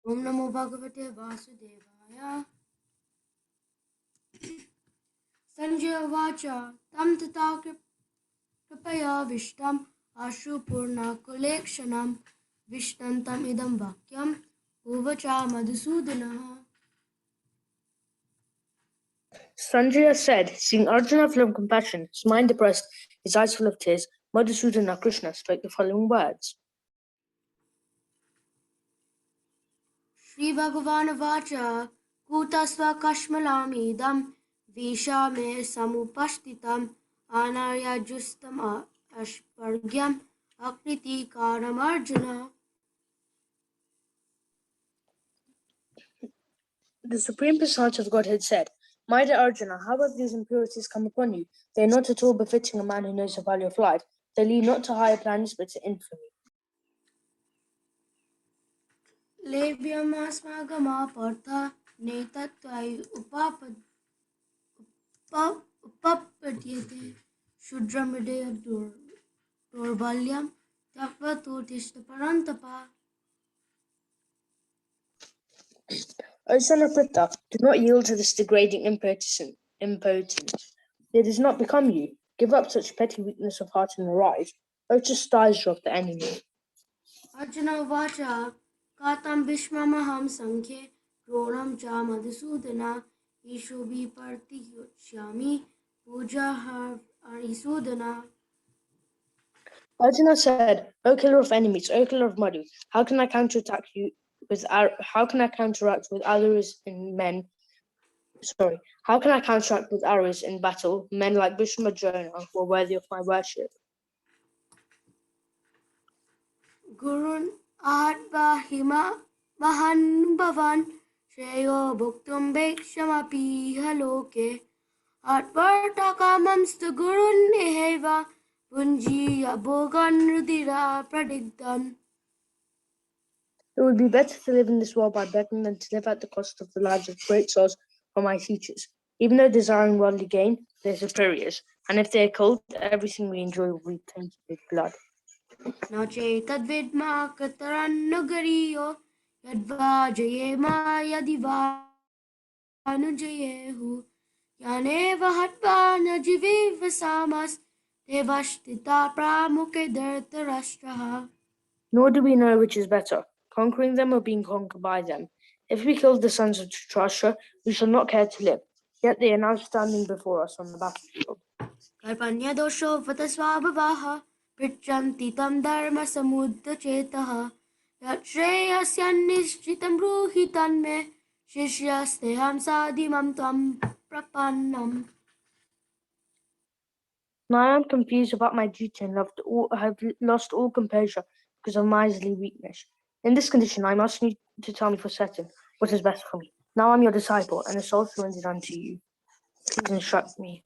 Om Namo Bhagavate Vasudevaya. Sanjaya Vacha Tam Tata Kripaya Vishtam Ashu Purna Kulekshanam Vishtantam Idam Vakyam Uvacha Madhusudana. Sanjaya said, seeing Arjuna full of compassion, his mind depressed, his eyes full of tears, Madhusudana Krishna spoke the following words. Shri Bhagavan Vacha Kutasva Kashmalamidam Visha Me Samupashtitam Anarya Justam Ashpargyam Akriti Karam Arjuna. The Supreme Personality of Godhead said, My dear Arjuna, how have these impurities come upon you? They are not at all befitting a man who knows the value of life. They lead not to higher plans, but to infamy. Levyam partha netattvai upapadyate shudramide durbalyam tyakvato tishta parantapa. O son of Pritha, do not yield to this degrading impotence. It does not become you. Give up such petty weakness of heart and arise. O chastiser of the enemy. Arjuna vacha katam bhishmamaham sankhe dronam cha madhusudana isho vipartiyochyami puja harisudana. Arjuna said, O killer of enemies, O killer of Madhu, how can I counteract with arrows in men? How can I counteract with arrows in battle men like Bhishma Jonah who are worthy of my worship? Gurun ahatva hima mahan bhavan shreyo bhuktum bekshamapi haloke atvarta kamamstu gurun eheva punjiya bhogan rudira pradigdan. It would be better to live in this world by begging than to live at the cost of the lives of great souls for my teachers. Even though desiring worldly gain, they're superiors, and if they are killed, everything we enjoy will be tainted with blood. Nache tadvidma katarannugariyo yadva jayema yadivanujayehu yaneva hatva najiviva samas devashtita pramuke dhartarashtraha. Nor do we know which is better, conquering them or being conquered by them. If we killed the sons of Dhritarashtra, we shall not care to live. Yet they are now standing before us on the battlefield. Karpanya dosho vatasvabhavaha prityanti tam dharma samudacetaha yat shreyasyan nishchitam bruhi tanme shishyasteham sadimam tvam prapannam. Now I am confused about my duty and have lost all composure because of miserly weakness. In this condition, I must need to tell me for certain what is best for me. Now I am your disciple, and a soul surrendered unto you. Please instruct me.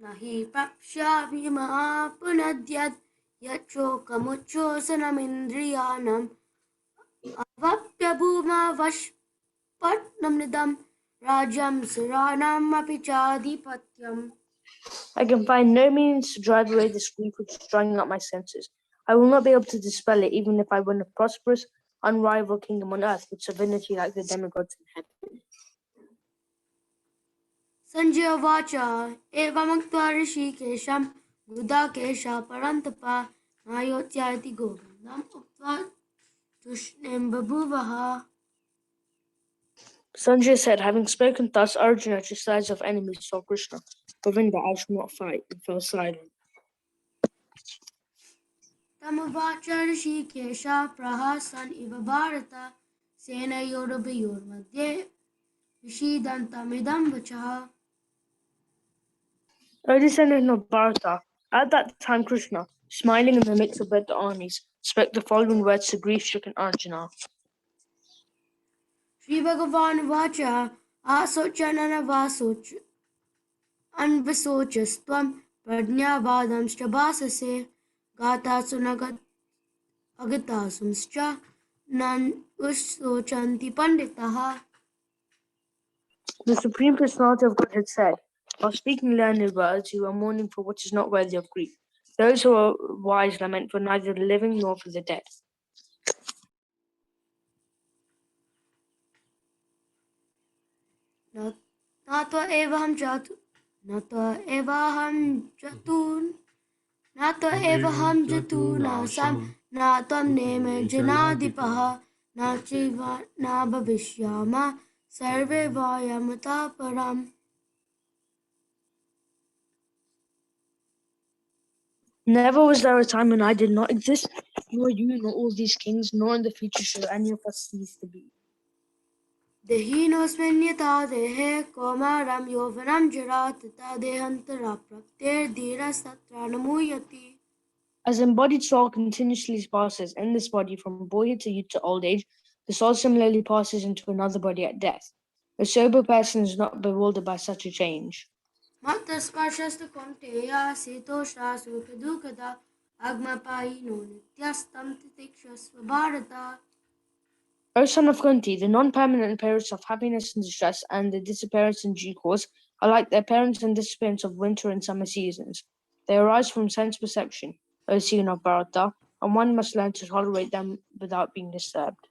Nahi prapshyami maapunadyat yachokamuchosanamindriyanam avapya bhuma vashpatnam nidam rajam suranam api chadipatyam. I can find no means to drive away this grief which is drying up my senses. I will not be able to dispel it even if I win a prosperous, unrivaled kingdom on earth with sovereignty like the demigods in heaven. Sanjaya vacha evamuktva rishikesham gudakesha parantapa nayotyati govindam uktva tushnem babhuvaha. Sanjaya said, having spoken thus, Arjuna chastised of enemies saw Krishna. Govinda, I shall not fight, and fell silent. Tamavacha rishikesha prahasan iva bharata senayorabayor madhye vishidantamidam vachaha. O descendant of Bharata, at that time Krishna, smiling in the midst of both the armies, spoke the following words to grief-stricken Arjuna. Shri Bhagavan vacha asochanana vasoch anvasochastvam prajnavadamscha bhasase gata sunagat agatasumscha nan usochanti panditaha. The Supreme Personality of Godhead said, while speaking learned words, you are mourning for what is not worthy of grief. Those who are wise lament for neither the living nor for the dead. न न त्वमेवहं जातु न त्वमेवहं जतून् न त्वमेवहं जतूनासां न त्वं name जनाधिपः न चैव न भविष्यामः सर्वे वयमतः परम्. Never was there a time when I did not exist, nor you, nor all these kings, nor in the future shall any of us cease to be. देहिनोऽस्मिन् यथा देहे कौमारं यौवनं जरा तथा देहान्तरा प्राप्तिर्धीरस्तत्र न मुह्यति. As embodied soul continuously passes in this body from boyhood to youth to old age, the soul similarly passes into another body at death. A sober person is not bewildered by such a change. मत्स्पर्शस्तु Kaunteya शीतोष्णा सुखदुःखदा आगमपायिनो नित्यस्तं तितिक्षस्व Bharat. O son of Kunti, the non-permanent appearance of happiness and distress and the disappearance in due course are like the appearance and disappearance of winter and summer seasons. They arise from sense perception, O son of Bharata, and one must learn to tolerate them without being disturbed.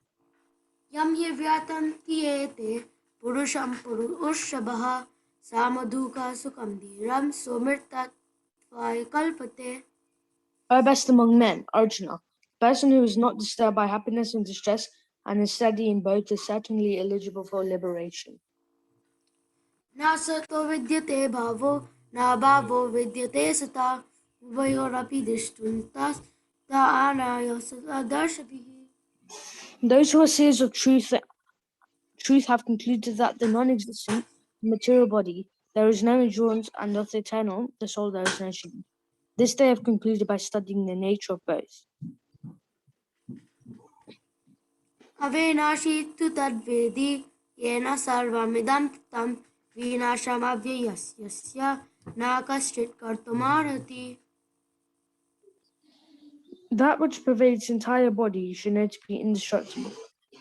यं हि व्यतन्ति एते पुरुषं पुरुषभः सामधुकः सुखं धीरं सुमृतत्वाय कल्पते. O best among men, Arjuna, the person who is not disturbed by happiness and distress and is steady in both is certainly eligible for liberation. न सतो विद्यते भावो न भावो विद्यते सता उभयोरपि दृष्टुन्तस्तानाय सदर्शभिः. Those who are seers of truth have concluded that the non-existent material body, there is no endurance, and of the eternal, the soul, there is no change. This they have concluded by studying the nature of both. अविनाशी तु तद्वेदी येन सर्वमिदं तं विनाशमव्ययस्य न कश्चित् कर्तुमर्हति. That which pervades the entire body you should know to be indestructible.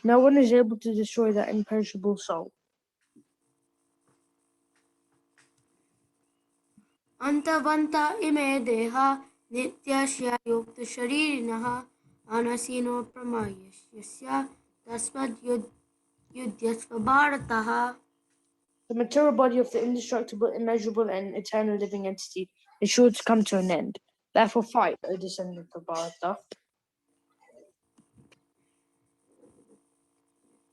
No one is able to destroy that imperishable soul. अन्तवन्त इमे देहा नित्यस्य युक्तशरीरिणः अनसीनो प्रमायस्य तस्मद्युध्यस्व भारतः. The material body of the indestructible, immeasurable, and eternal living entity is sure to come to an end. Therefore fight, O descendant of Bharata.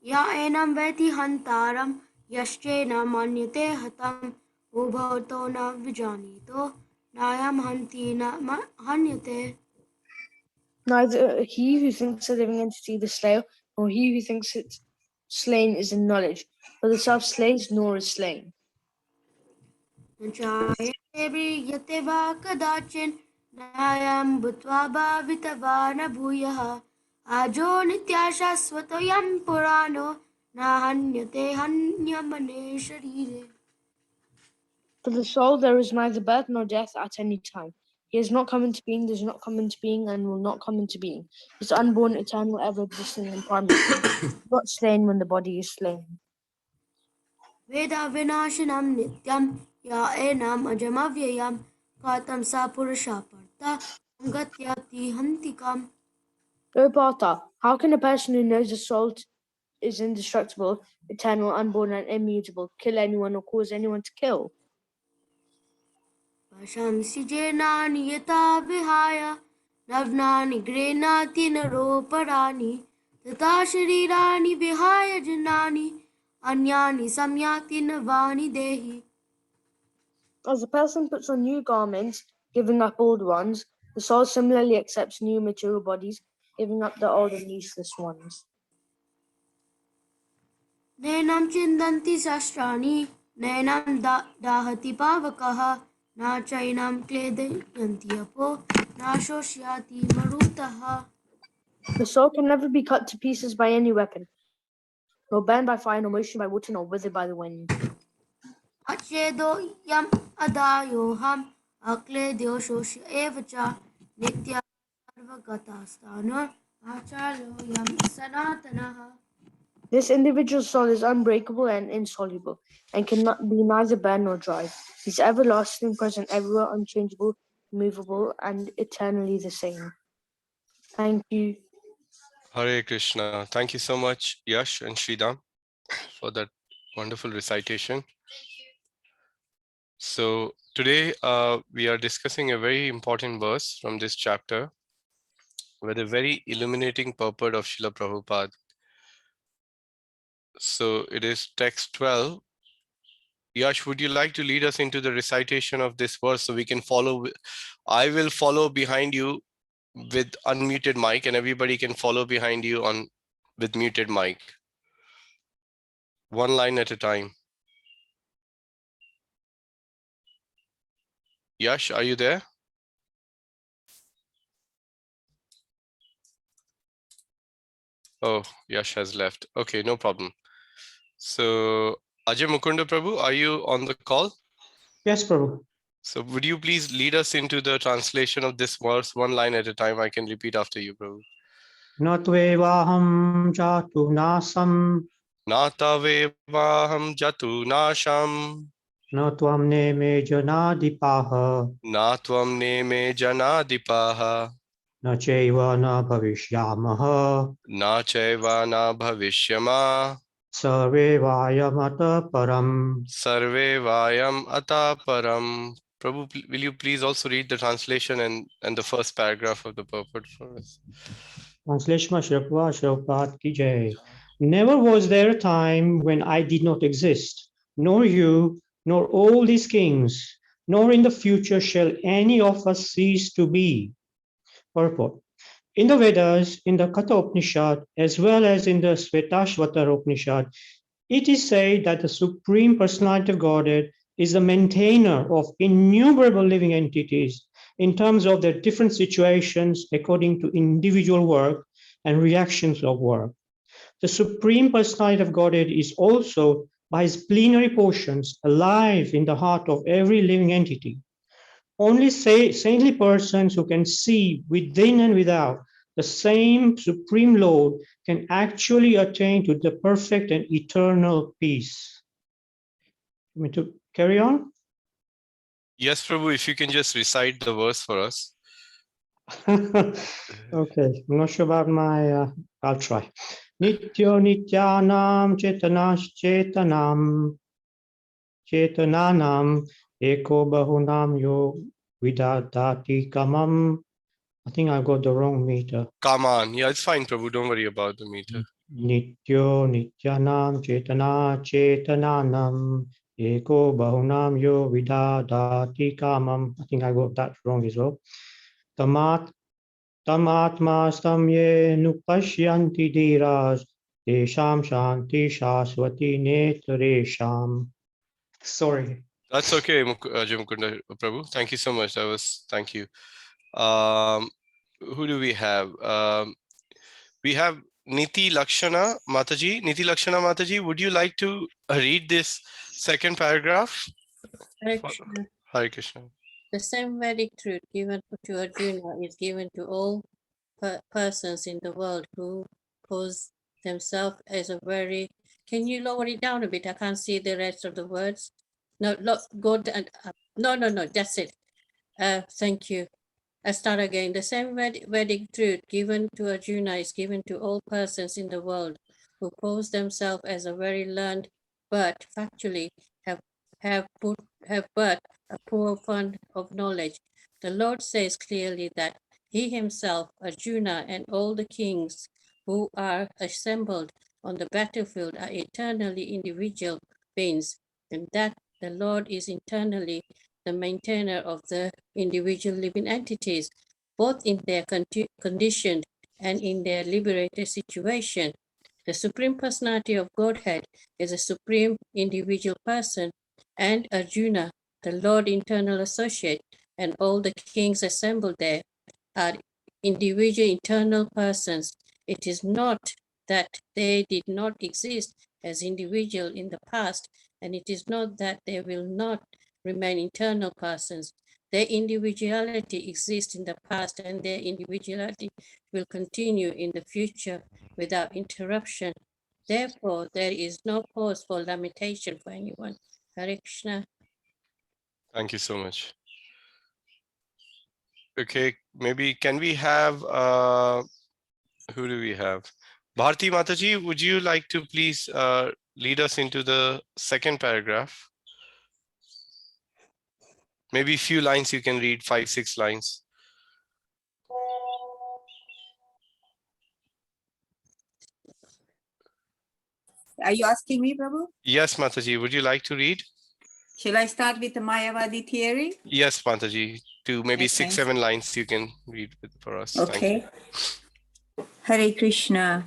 य एनं वेति हन्तारं यश्चैन मन्यते हतम् उभौ तौ न विजानीतो नायं हन्ति न हन्यते. Neither he who thinks a living entity the slayer, nor he who thinks it slain is in knowledge. For the self slays nor is slain. न चायते म्रियते वा कदाचिन् नायं भूत्वा भावितवा न भूयः आजो नित्या शाश्वतोऽयं पुराणो न हन्यते हन्यमने शरीरे. For the soul there is neither birth nor death at any time. He has not come into being, does not come into being, and will not come into being. He is unborn, eternal, ever-existing, and primary. Not slain when the body is slain. वेदा विनाशिनं नित्यं या एनम् अजमव्ययं कथं सा पुरुषा पर्ता गत्याति हन्तिकम्. O Partha, how can a person who knows the soul is indestructible, eternal, unborn, and immutable kill anyone or cause anyone to kill? पशंसि जेनानि यथा विहाय नवनानि गृह्णाति नरोपराणि तथा शरीराणि विहाय जनानि अन्यानि संयाति नवानि देहि. As a person puts on new garments, giving up old ones, the soul similarly accepts new material bodies, giving up the old and useless ones. नैनं चिन्दन्ति शस्त्राणि नैनं दाहति पावकः न चैनं क्लेदयन्ति अपो न शोष्यति मरुतः. The soul can never be cut to pieces by any weapon, nor burned by fire, nor motioned by water, nor withered by the wind. अच्छेदोऽयम् अदायोऽहम् अक्लेद्यो शोष्य एव च नित्यः सर्वगतस्तानो आचार्योऽयं सनातनः. This individual soul is unbreakable and insoluble, and cannot be neither burned nor dried. He is everlasting, present everywhere, unchangeable, immovable, and eternally the same. Thank you. Hare Krishna. Thank you so much, Yash and Sridham, for that wonderful recitation. So today we are discussing a very important verse from this chapter with a very illuminating purport of Srila Prabhupada. So it is text 12. Yash, would you like to lead us into the recitation of this verse so we can follow? I will follow behind you with unmuted mic, and everybody can follow behind you on with muted mic. One line at a time. Yash, are you there? Oh, Yash has left. Okay, no problem. So, Ajay Mukunda Prabhu, are you on the call? Yes, Prabhu. So, would you please lead us into the translation of this verse one line at a time? I can repeat after you, Prabhu. Na tvevaham jatu nasam, Natavevaham jatu nasham, na tvam ne me janadipaha, natvam ne me janadipaha, na chaiva na bhavishyamaha, na chaiva na bhavishyama, sarve vayamata param. sarve vayam ataparam. Prabhu, will you please also read the translation and the first paragraph of the purport for us? Translation Shrapat ki jai. Never was there a time when I did not exist, nor you, nor all these kings, nor in the future shall any of us cease to be. Purport. In the Vedas, in the Katha Upanishad, as well as in the Svetashvatara Upanishad, it is said that the Supreme Personality of Godhead is the maintainer of innumerable living entities in terms of their different situations according to individual work and reactions of work. The Supreme Personality of Godhead is also, by his plenary portions, alive in the heart of every living entity. Only saintly persons who can see within and without the same Supreme Lord can actually attain to the perfect and eternal peace. Want me to carry on? Yes, Prabhu, if you can just recite the verse for us. Okay, I'm not sure about my, I'll try. Nityo nityanam chetananam eko bahunam yo vidadati kamam. I think I got the wrong meter. Come on. Yeah, it's fine, Prabhu. Don't worry about the meter. Nityo nityanam chetananam eko bahunam yo vidadati kamam. I think I got that wrong as well. Tamatma ye nupashyanti dhiras tesham shanti shaswati netresham. Sorry. That's okay, Ajay Mukunda Prabhu. Thank you so much. Thank you. Who do we have? We have Niti Lakshana Mataji. Niti Lakshana Mataji, would you like to read this second paragraph? Hare Krishna. Hare Krishna. The same Vedic truth given to Arjuna is given to all persons in the world who pose themselves as a very. Can you lower it down a bit? I can't see the rest of the words. No, look, go down. No, that's it. Thank you. I start again. The same Vedic truth given to Arjuna is given to all persons in the world who pose themselves as a very learned, but factually have but a poor fund of knowledge. The Lord says clearly that he himself, Arjuna, and all the kings who are assembled on the battlefield are eternally individual beings, and that the Lord is internally the maintainer of the individual living entities, both in their condition and in their liberated situation. The Supreme Personality of Godhead is a supreme individual person, and Arjuna, the Lord internal associate, and all the kings assembled there are individual internal persons. It is not that they did not exist as individual in the past, and it is not that they will not remain internal persons. Their individuality exists in the past, and their individuality will continue in the future without interruption. Therefore, there is no cause for limitation for anyone. Hare Krishna. Thank you so much. Okay, maybe can we have who do we have? Bharti Mataji, would you like to please lead us into the second paragraph? Maybe a few lines you can read, 5-6 lines. Are you asking me, Prabhu? Yes, Mataji, would you like to read? Shall I start with the Mayavadi theory? Yes, Mataji, to maybe Okay. 6-7 lines you can read for us. Thank you. Okay. Hare Krishna.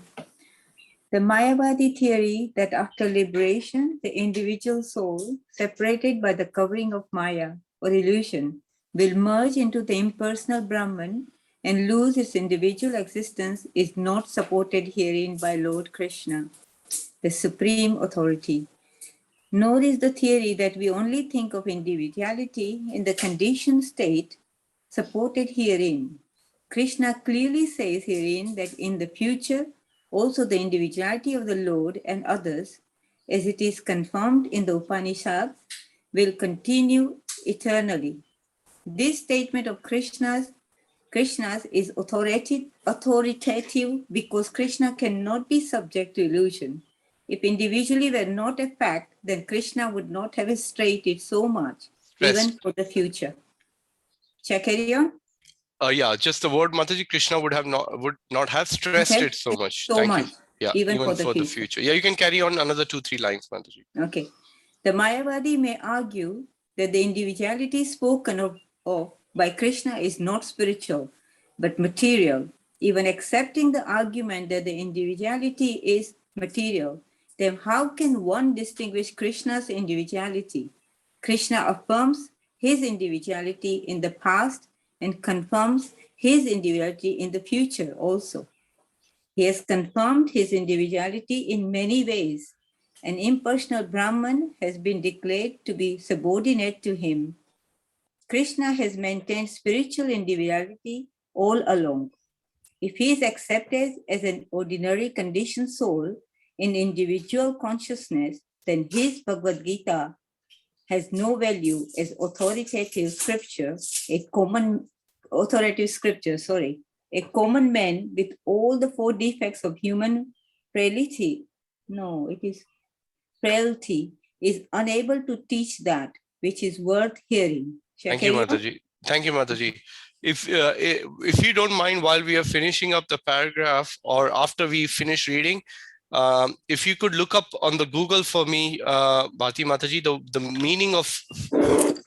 The Mayavadi theory that after liberation, the individual soul, separated by the covering of Maya or illusion, will merge into the impersonal Brahman and lose its individual existence is not supported herein by Lord Krishna, the supreme authority. Nor is the theory that we only think of individuality in the conditioned state supported herein. Krishna clearly says herein that in the future, also the individuality of the Lord and others, as it is confirmed in the Upanishads, will continue eternally. This statement of Krishna's is authoritative because Krishna cannot be subject to illusion. If individually were not a fact, then Krishna would not have stressed so much, even for the future. Shall I carry on? Yeah, just the word Mataji, Krishna would not have stressed it so much. Thank you. Yeah, even for the future. Yeah, you can carry on another 2-3 lines, Mataji. Okay. The Mayavadi may argue that the individuality spoken of by Krishna is not spiritual, but material. Even accepting the argument that the individuality is material, then how can one distinguish Krishna's individuality? Krishna affirms his individuality in the past and confirms his individuality in the future also. He has confirmed his individuality in many ways. An impersonal Brahman has been declared to be subordinate to him. Krishna has maintained spiritual individuality all along. If he is accepted as an ordinary conditioned soul in individual consciousness, then his Bhagavad Gita has no value as authoritative scripture, a common man with all the 4 defects of human frailty. No, it is frailty is unable to teach that which is worth hearing. Thank you, Mataji. Thank you, Mataji. If you don't mind, while we are finishing up the paragraph or after we finish reading, if you could look up on the Google for me, Bhati Mataji, the meaning of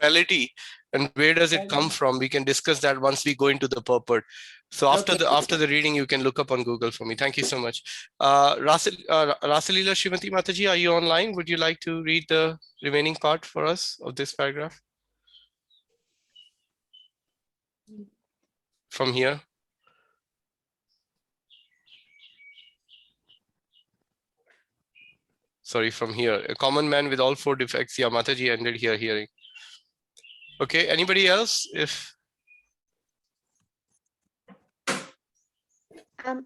reality and where does it come from? We can discuss that once we go into the purport. So after the reading, you can look up on Google for me. Thank you so much. Rasalila Shrimati Mataji, are you online? Would you like to read the remaining part for us of this paragraph? From here. Sorry, from here. A common man with all 4 defects. Yeah, Mataji ended here hearing. Okay, anybody else?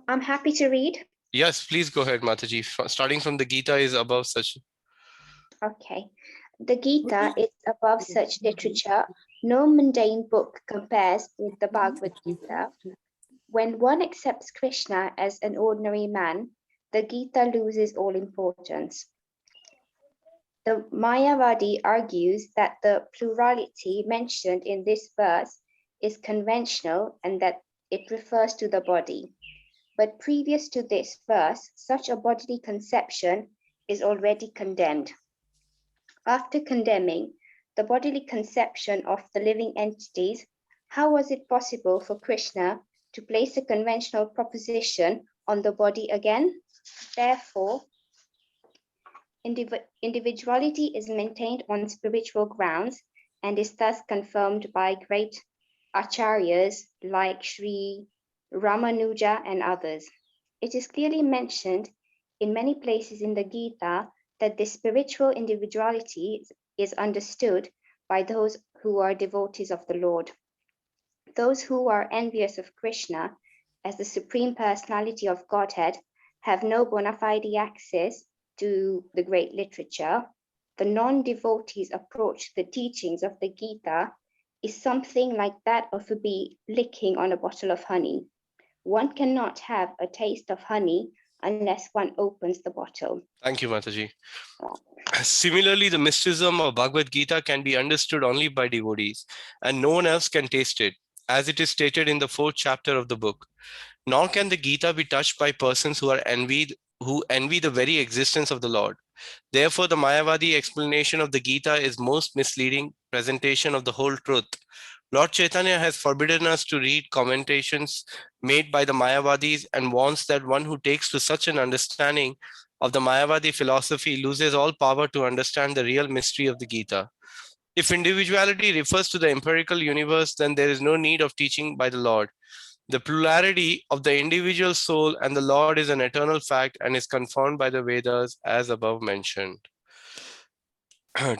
I'm happy to read. Yes, please go ahead, Mataji. Starting from the Gita is above such. Okay. The Gita is above such literature. No mundane book compares with the Bhagavad Gita. When one accepts Krishna as an ordinary man, the Gita loses all importance. The Mayavadi argues that the plurality mentioned in this verse is conventional and that it refers to the body. But previous to this verse, such a bodily conception is already condemned. After condemning the bodily conception of the living entities, how was it possible for Krishna to place a conventional proposition on the body again? Therefore, individuality is maintained on spiritual grounds and is thus confirmed by great acharyas like Sri Ramanuja and others. It is clearly mentioned in many places in the Gita that this spiritual individuality is understood by those who are devotees of the Lord. Those who are envious of Krishna as the Supreme Personality of Godhead have no bona fide access to the great literature. The non-devotees approach the teachings of the Gita is something like that of a bee licking on a bottle of honey. One cannot have a taste of honey unless one opens the bottle. Thank you, Mataji. Similarly, the mysticism of Bhagavad Gita can be understood only by devotees, and no one else can taste it, as it is stated in the 4th chapter of the book. Nor can the Gita be touched by persons who envy the very existence of the Lord. Therefore, the Mayavadi explanation of the Gita is most misleading presentation of the whole truth. Lord Chaitanya has forbidden us to read commentations made by the Mayavadis and warns that one who takes to such an understanding of the Mayavadi philosophy loses all power to understand the real mystery of the Gita. If individuality refers to the empirical universe, then there is no need of teaching by the Lord. The plurality of the individual soul and the Lord is an eternal fact and is confirmed by the Vedas as above mentioned.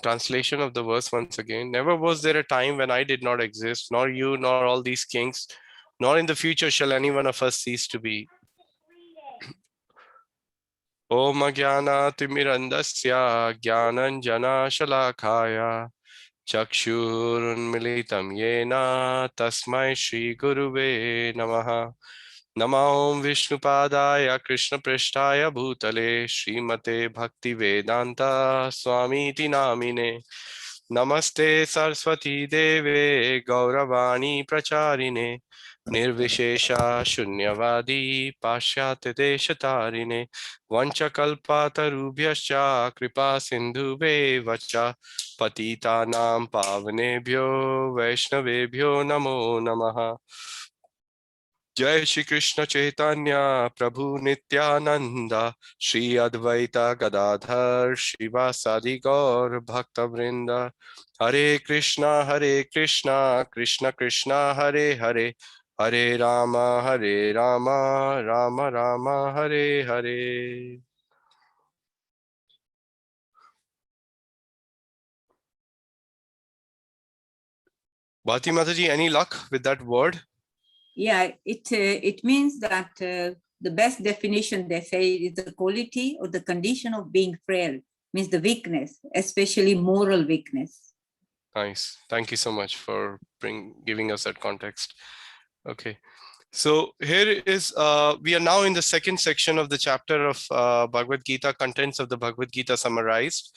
Translation of the verse once again. Never was there a time when I did not exist, nor you, nor all these kings, nor in the future shall any one of us cease to be. Om Jnana Timirandasya Jnananjana Shalakaya Chakshurunmilitam Yena Tasmai Shri Guruve Namaha. Namo Vishnupadaya Krishna Prishtaya Bhutale Srimate Bhakti Vedanta Swamiti Namine. Namaste Saraswati Deve Gauravani Pracharine Nirvishesha Shunyavadi Pashyate Deshatarine Vanchakalpatarubhyascha Kripa Sindhuve Vacha Patitanam Pavanebhyo Vaishnavebhyo Namo Namaha. Jai Shri Krishna Chaitanya Prabhu Nityananda Shri Advaita Gadadhar Shivasadi Gaur Bhakta Vrinda. Hare Krishna Krishna Krishna Hare Hare Hare Rama Rama Rama Hare Hare. Bhati Mataji, any luck with that word? Yeah, it means that the best definition they say is the quality or the condition of being frail, means the weakness, especially moral weakness. Nice. Thank you so much for giving us that context. Okay. So here is, we are now in the second section of the chapter of Bhagavad Gita, contents of the Bhagavad Gita summarized.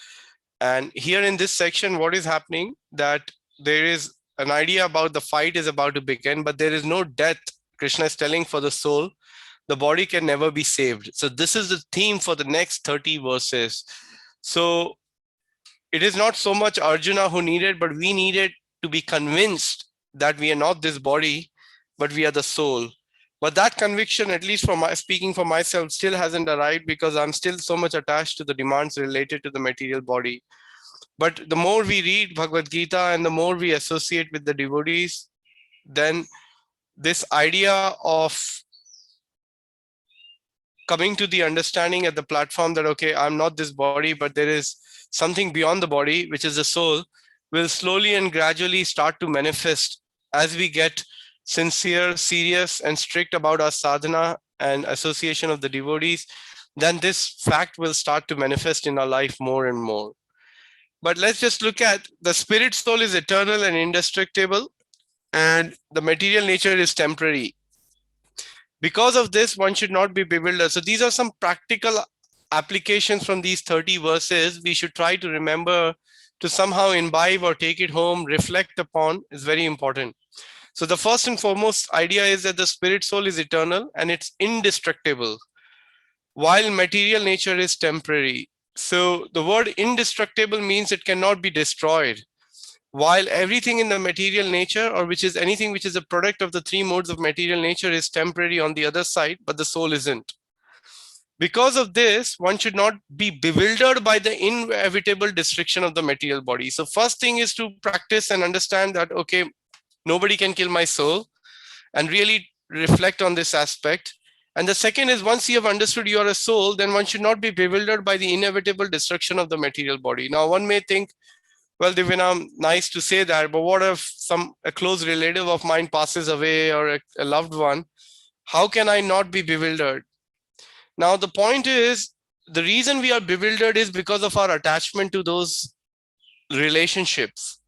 And here in this section, what is happening, that there is an idea about the fight is about to begin, but there is no death. Krishna is telling for the soul, the body can never be saved. So this is the theme for the next 30 verses. So it is not so much Arjuna who needed, but we needed to be convinced that we are not this body, but we are the soul. But that conviction, at least speaking for myself, still hasn't arrived because I'm still so much attached to the demands related to the material body. But the more we read Bhagavad Gita and the more we associate with the devotees, then this idea of coming to the understanding at the platform that, okay, I'm not this body, but there is something beyond the body, which is the soul, will slowly and gradually start to manifest as we get sincere, serious, and strict about our sadhana and association of the devotees. Then this fact will start to manifest in our life more and more. But let's just look at the spirit soul is eternal and indestructible, and the material nature is temporary. Because of this, one should not be bewildered. So these are some practical applications from these 30 verses. We should try to remember to somehow imbibe or take it home, reflect upon, is very important. So the first and foremost idea is that the spirit soul is eternal and it's indestructible, while material nature is temporary. So the word indestructible means it cannot be destroyed, while everything in the material nature, or which is anything which is a product of the three modes of material nature, is temporary on the other side, but the soul isn't. Because of this, one should not be bewildered by the inevitable destruction of the material body. So first thing is to practice and understand that, okay, nobody can kill my soul, and really reflect on this aspect. And the second is, once you have understood you are a soul, then one should not be bewildered by the inevitable destruction of the material body. Now, one may think, well, Divya, nice to say that, but what if a close relative of mine passes away, or a loved one? How can I not be bewildered? Now, the point is, the reason we are bewildered is because of our attachment to those relationships.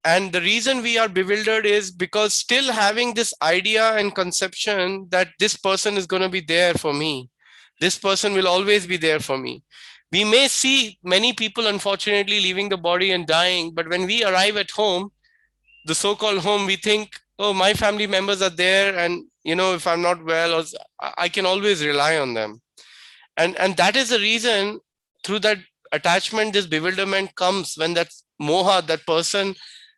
And the reason we are bewildered is because still having this idea and conception that this person is going to be there for me. This person will always be there for me. We may see many people, unfortunately, leaving the body and dying, but when we arrive at home, the so-called home, we think, oh, my family members are there, and if I'm not well, or I can always rely on them. And that is the reason, through that attachment, this bewilderment comes, when that moha, that person,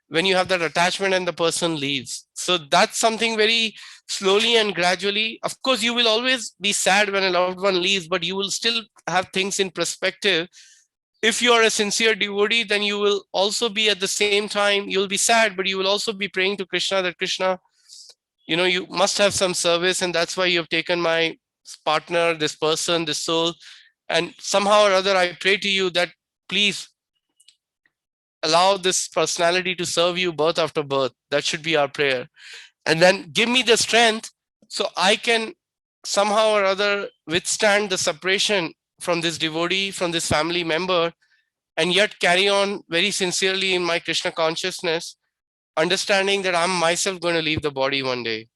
when you have that attachment and the person leaves. So that's something very slowly and gradually. Of course, you will always be sad when a loved one leaves, but you will still have things in perspective. If you are a sincere devotee, then you will also be, at the same time, you'll be sad, but you will also be praying to Krishna that, Krishna, you must have some service, and that's why you have taken my partner, this person, this soul, and somehow or other I pray to you that please allow this personality to serve you birth after birth. That should be our prayer. And then give me the strength so I can somehow or other withstand the separation from this devotee, from this family member, and yet carry on very sincerely in my Krishna consciousness, understanding that I'm myself going to leave the body one day.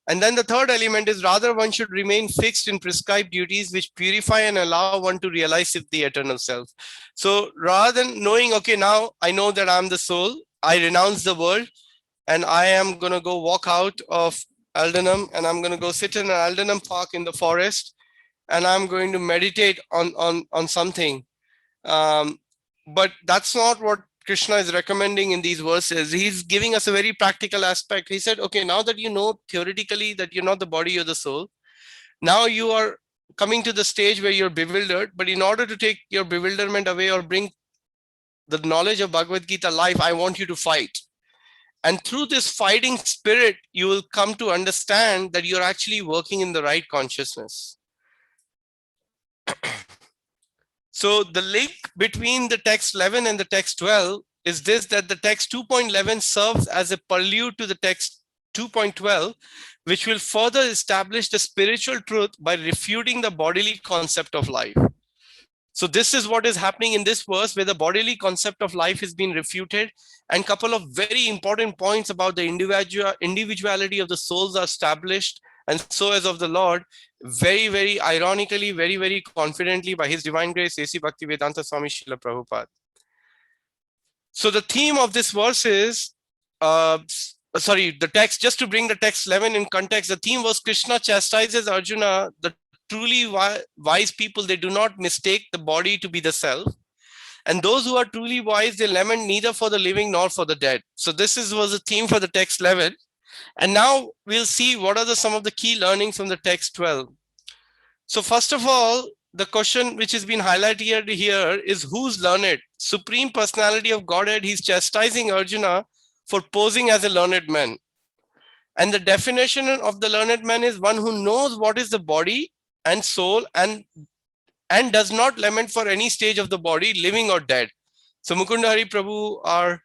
And then the third element is, rather one should remain fixed in prescribed duties which purify and allow one to realize the eternal self. So rather than knowing, okay, now I know that I'm the soul, I renounce the world, and I am going to go walk out of Aldenham, and I'm going to go sit in an Aldenham park in the forest, and I'm going to meditate on something. But that's not what Krishna is recommending in these verses. He's giving us a very practical aspect. He said, okay, now that you know theoretically that you're not the body, you're the soul, now you are coming to the stage where you're bewildered. But in order to take your bewilderment away or bring the knowledge of Bhagavad Gita life, I want you to fight. And through this fighting spirit, you will come to understand that you're actually working in the right consciousness. So the link between the text 11 and the text 12 is this, that the text 2.11 serves as a prelude to the text 2.12, which will further establish the spiritual truth by refuting the bodily concept of life. So this is what is happening in this verse, where the bodily concept of life is being refuted, and a couple of very important points about the individuality of the souls are established, and so as of the Lord, very, very ironically, very, very confidently, by His Divine Grace, A.C. Bhaktivedanta Swami Srila Prabhupada. So the theme of this verse is, the text, just to bring the text 11 in context, the theme was Krishna chastises Arjuna. The truly wise people, they do not mistake the body to be the self. And those who are truly wise, they lament neither for the living nor for the dead. So this was the theme for the text 11. And now we'll see what are some of the key learnings from the text 12. So first of all, the question which has been highlighted here is, who's learned? Supreme Personality of Godhead, he's chastising Arjuna for posing as a learned man. And the definition of the learned man is one who knows what is the body and soul, and does not lament for any stage of the body, living or dead. So Mukunda Hari Prabhu, our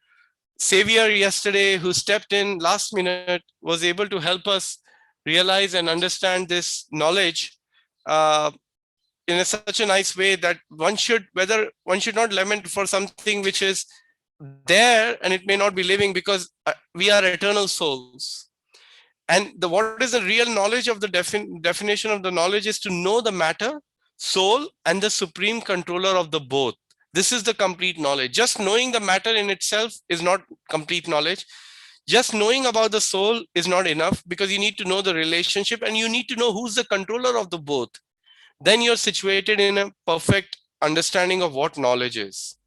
savior yesterday, who stepped in last minute, was able to help us realize and understand this knowledge in such a nice way, that one should not lament for something which is there and it may not be living, because we are eternal souls. And what is the real knowledge of the definition of the knowledge is to know the matter, soul, and the supreme controller of the both. This is the complete knowledge. Just knowing the matter in itself is not complete knowledge. Just knowing about the soul is not enough, because you need to know the relationship, and you need to know who's the controller of the both. Then you're situated in a perfect understanding of what knowledge is.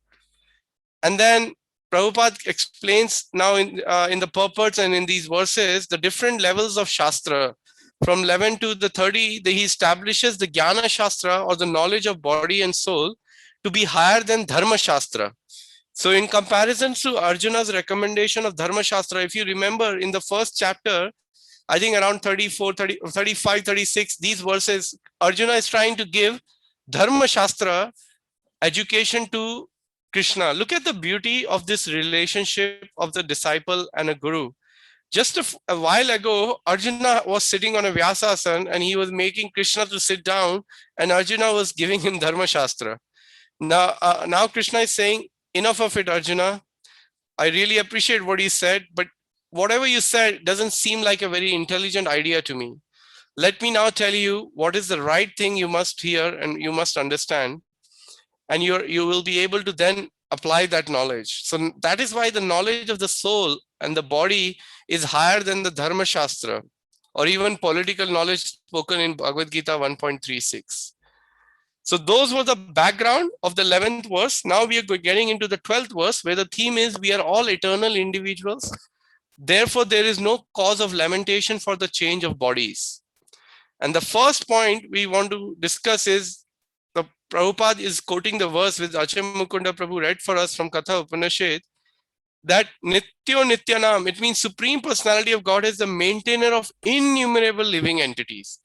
And then Prabhupada explains now in the purports and in these verses the different levels of Shastra. From 11 to the 30, he establishes the Jnana Shastra, or the knowledge of body and soul, to be higher than Dharma Shastra. So in comparison to Arjuna's recommendation of Dharma Shastra, if you remember in the first chapter, I think around 35, 36, these verses, Arjuna is trying to give Dharma Shastra education to Krishna. Look at the beauty of this relationship of the disciple and a guru. Just a while ago, Arjuna was sitting on a Vyasasana and he was making Krishna to sit down, and Arjuna was giving him Dharma Shastra. Now Krishna is saying, enough of it, Arjuna. I really appreciate what he said, but whatever you said doesn't seem like a very intelligent idea to me. Let me now tell you what is the right thing you must hear and you must understand, and you will be able to then apply that knowledge. So that is why the knowledge of the soul and the body is higher than the Dharma Shastra or even political knowledge spoken in Bhagavad Gita 1.36. So those were the background of the 11th verse. Now we are getting into the 12th verse, where the theme is we are all eternal individuals. Therefore, there is no cause of lamentation for the change of bodies. And the first point we want to discuss is the Prabhupada is quoting the verse which Achay Mukunda Prabhu read for us from Katha Upanishad, that Nityo Nityanam, it means Supreme Personality of God is the maintainer of innumerable living entities.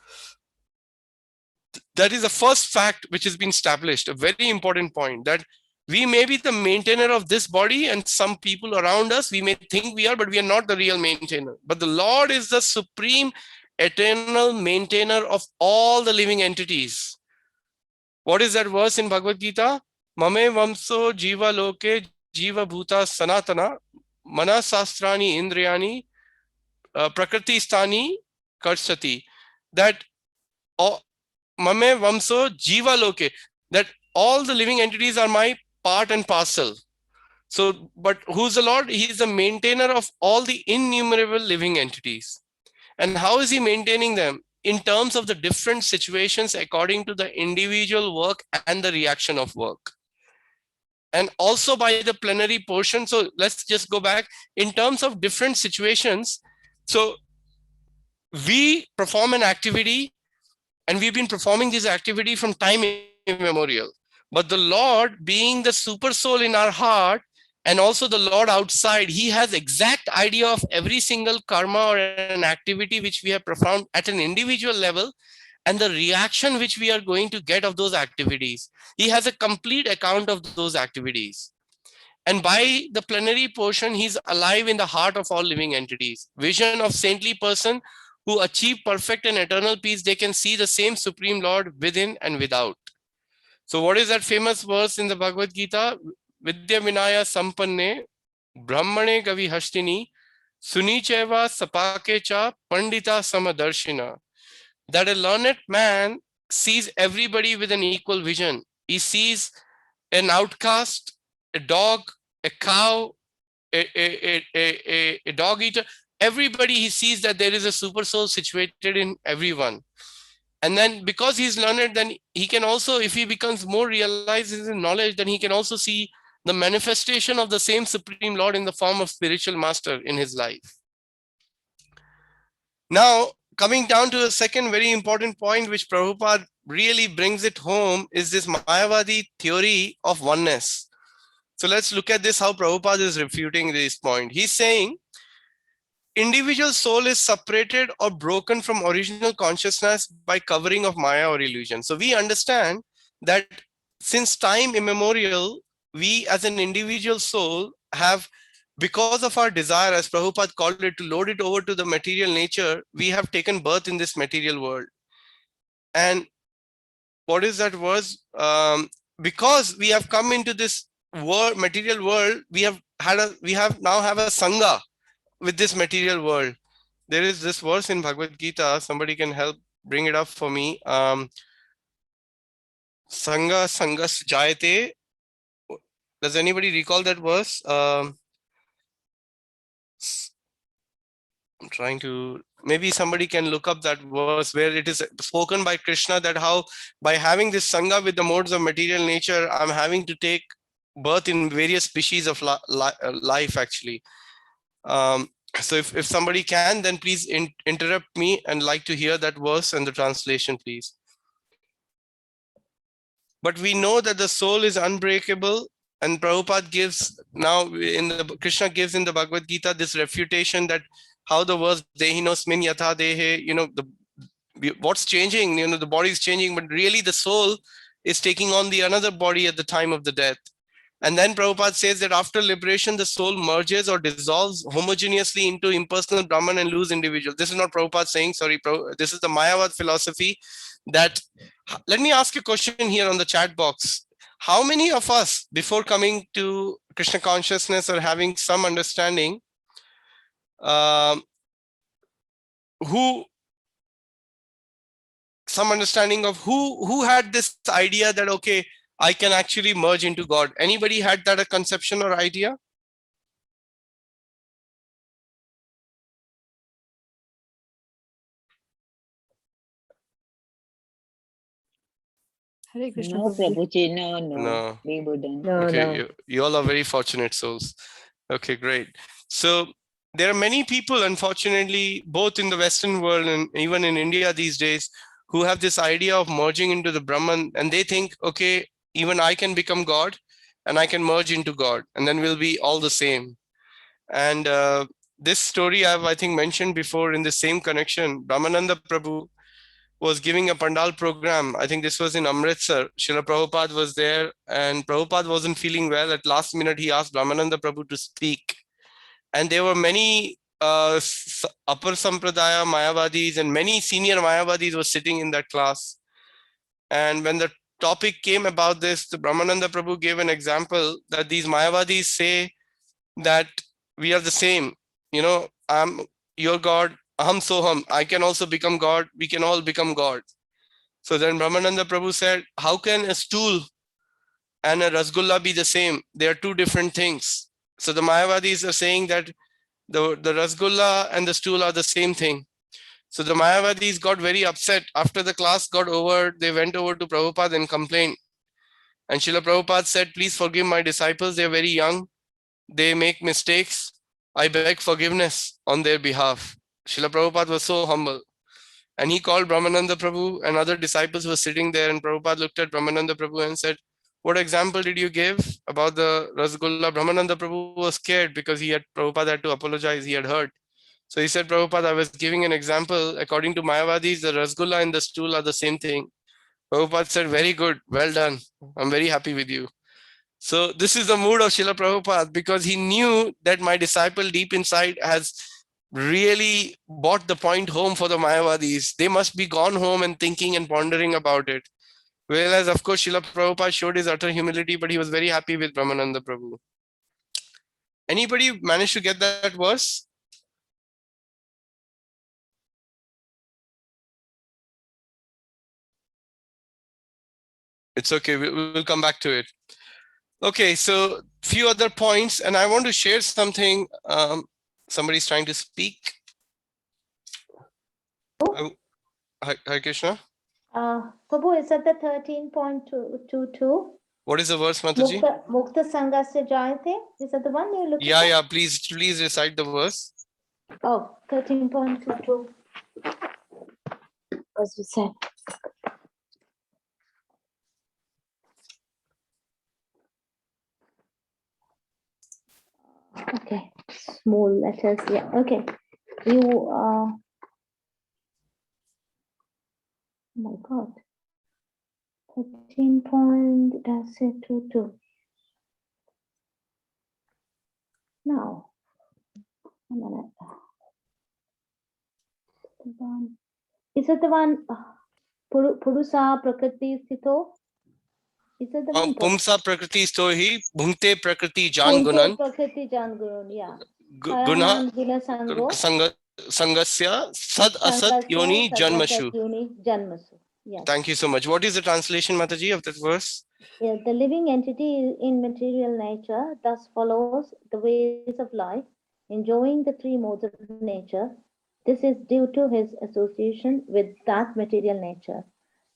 That is the first fact which has been established, a very important point, that we may be the maintainer of this body and some people around us, we may think we are, but we are not the real maintainer. But the Lord is the supreme eternal maintainer of all the living entities. What is that verse in Bhagavad Gita? Mame vamso jiva loke jiva bhuta sanatana manasastrani indriyani prakriti stani karshati. That Mame Vamso Jiva Loke, that all the living entities are my part and parcel. So, but who's the Lord? He is the maintainer of all the innumerable living entities. And how is he maintaining them? In terms of the different situations according to the individual work and the reaction of work. And also by the plenary portion. So let's just go back in terms of different situations. So we perform an activity, and we've been performing this activity from time immemorial. But the Lord, being the super soul in our heart, and also the Lord outside, he has exact idea of every single karma or an activity which we have performed at an individual level, and the reaction which we are going to get of those activities. He has a complete account of those activities. And by the plenary portion, he's alive in the heart of all living entities. Vision of saintly person who achieve perfect and eternal peace, they can see the same Supreme Lord within and without. So what is that famous verse in the Bhagavad Gita? Vidya Vinaya Sampanne Brahmane Gavi Hashtini Sunicheva Sapake Cha Pandita Samadarshina. That a learned man sees everybody with an equal vision. He sees an outcast, a dog, a cow, a dog eater. Everybody, he sees that there is a super soul situated in everyone. And then because he's learned, then he can also, if he becomes more realized in his knowledge, then he can also see the manifestation of the same Supreme Lord in the form of spiritual master in his life. Now, coming down to a second very important point, which Prabhupada really brings it home, is this Mayavadi theory of oneness. So let's look at this, how Prabhupada is refuting this point. He's saying, individual soul is separated or broken from original consciousness by covering of Maya or illusion. So we understand that since time immemorial, we as an individual soul have, because of our desire, as Prabhupada called it, to load it over to the material nature, we have taken birth in this material world. And what is that verse? Because we have come into this world, material world, we have now have a sangha with this material world. There is this verse in Bhagavad Gita, somebody can help bring it up for me. Sangha sangas jayate. Does anybody recall that verse? I'm trying to, maybe somebody can look up that verse where it is spoken by Krishna that how by having this sangha with the modes of material nature, I'm having to take birth in various species of life actually. So if somebody can, then please interrupt me and like to hear that verse and the translation, please. But we know that the soul is unbreakable, and Prabhupada gives now Krishna gives in the Bhagavad Gita this refutation that how the verse Dehinosmin Yatha Dehe, what's changing, the body is changing, but really the soul is taking on the another body at the time of the death. And then Prabhupada says that after liberation, the soul merges or dissolves homogeneously into impersonal Brahman and loose individual. This is not Prabhupada saying, sorry, this is the Mayavad philosophy. That, let me ask you a question here on the chat box. How many of us, before coming to Krishna consciousness or having some understanding, um, who some understanding of who had this idea that, okay, I can actually merge into God? Anybody had that a conception or idea? Hare Krishna, No, Prabhuji. Prabhuji, no, No. we wouldn't. No, Okay, no. you all are very fortunate souls. Okay, great. So there are many people, unfortunately, both in the Western world and even in India these days, who have this idea of merging into the Brahman, and they think, okay, even I can become God and I can merge into God, and then we'll be all the same. And this story I've, I think, mentioned before in the same connection. Brahmananda Prabhu was giving a Pandal program. I think this was in Amritsar. Srila Prabhupada was there, and Prabhupada wasn't feeling well. At last minute, he asked Brahmananda Prabhu to speak. And there were many upper Sampradaya Mayavadis and many senior Mayavadis were sitting in that class. And when the topic came about this, the Brahmananda Prabhu gave an example that these Mayavadis say that we are the same. You know, I'm your God, aham soham. I can also become God. We can all become God. So then Brahmananda Prabhu said, how can a stool and a rasgulla be the same? They are two different things. So the Mayavadis are saying that the rasgulla and the stool are the same thing. So the Mayavadis got very upset. After the class got over, they went over to Prabhupada and complained. And Srila Prabhupada said, please forgive my disciples. They're very young. They make mistakes. I beg forgiveness on their behalf. Srila Prabhupada was so humble. And he called Brahmananda Prabhu, and other disciples were sitting there. And Prabhupada looked at Brahmananda Prabhu and said, what example did you give about the Rasgulla? Brahmananda Prabhu was scared because Prabhupada had to apologize. He had heard. So he said, Prabhupada, I was giving an example. According to Mayavadis, the Rasgulla and the stool are the same thing. Prabhupada said, very good. Well done. I'm very happy with you. So this is the mood of Srila Prabhupada, because he knew that my disciple deep inside has really brought the point home for the Mayavadis. They must be gone home and thinking and pondering about it. Whereas, of course, Srila Prabhupada showed his utter humility, but he was very happy with Brahmananda Prabhu. Anybody managed to get that verse? It's okay, we'll come back to it. Okay, so few other points, and I want to share something. Somebody's trying to speak. Hare Krishna. Prabhu, is that the 13.22? What is the verse, Mataji? Mukta Sangasya Jayate? Is that the one you're looking for? Yeah, please recite the verse. Oh, 13.22. As you said. Okay, small letters, yeah, okay. You, oh my God. 13.22. Now, a minute. The one, is it the one, Purusa Prakriti Sthito? Is it the one? Pumsa Prakriti Stohi, Bhunte Prakriti Jan Gunan, Prakriti Jan Gunan, yeah. Guna Guna Sango. Sangasya Sad Asat Yoni Janmashu. Janmasu. Yes. Thank you so much. What is the translation, Mataji, of that verse? Yeah, the living entity in material nature thus follows the ways of life, enjoying the three modes of nature. This is due to his association with that material nature.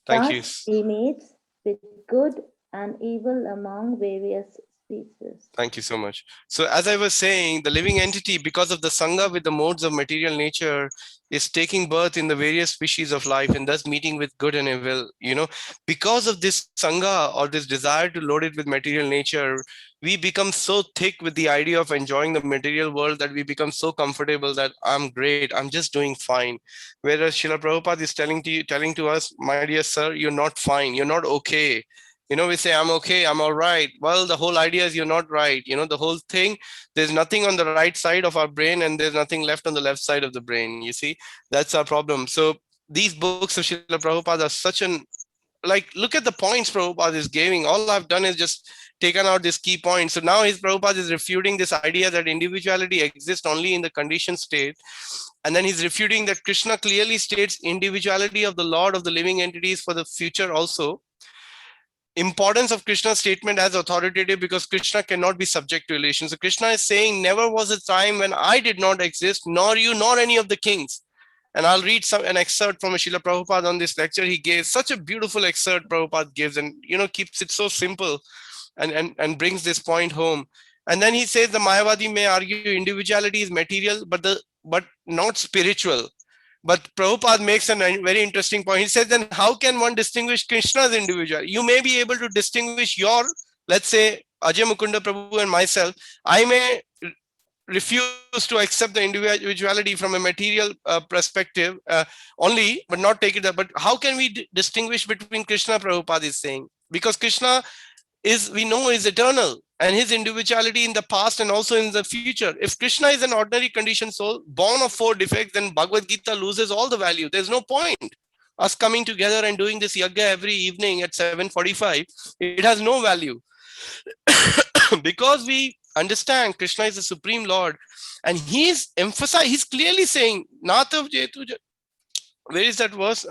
Thank you. He meets with good and evil among various species. Thank you so much. So as I was saying, the living entity, because of the Sangha with the modes of material nature, is taking birth in the various species of life and thus meeting with good and evil. You know, because of this Sangha or this desire to load it with material nature, we become so thick with the idea of enjoying the material world that we become so comfortable that I'm great, I'm just doing fine. Whereas Srila Prabhupada is telling to us, my dear sir, you're not fine, you're not okay. You know, we say, I'm okay, I'm all right. Well, the whole idea is you're not right. You know, the whole thing, there's nothing on the right side of our brain and there's nothing left on the left side of the brain. You see, that's our problem. So these books of Srila Prabhupada are such an like, look at the points Prabhupada is giving. All I've done is just taken out this key point. So now his Prabhupada is refuting this idea that individuality exists only in the conditioned state. And then he's refuting that Krishna clearly states individuality of the Lord of the living entities for the future also. Importance of Krishna's statement as authoritative because Krishna cannot be subject to relation. So Krishna is saying, never was a time when I did not exist, nor you, nor any of the kings. And I'll read an excerpt from Srila Prabhupada on this lecture. He gave such a beautiful excerpt Prabhupada gives, and keeps it so simple and brings this point home. And then he says the Mayavadi may argue individuality is material, but not spiritual. But Prabhupada makes a very interesting point. He says, then how can one distinguish Krishna's individual? You may be able to distinguish your, let's say, Ajay Mukunda Prabhu and myself. I may refuse to accept the individuality from a material perspective only, but not take it there. But how can we distinguish between Krishna, Prabhupada is saying? Because Krishna we know is eternal, and his individuality in the past and also in the future. If Krishna is an ordinary conditioned soul born of 4 defects, then Bhagavad Gita loses all the value. There's no point us coming together and doing this yagya every evening at 7:45. It has no value. Because we understand Krishna is the Supreme Lord, and he's clearly saying, Natav Jetu, where is that verse?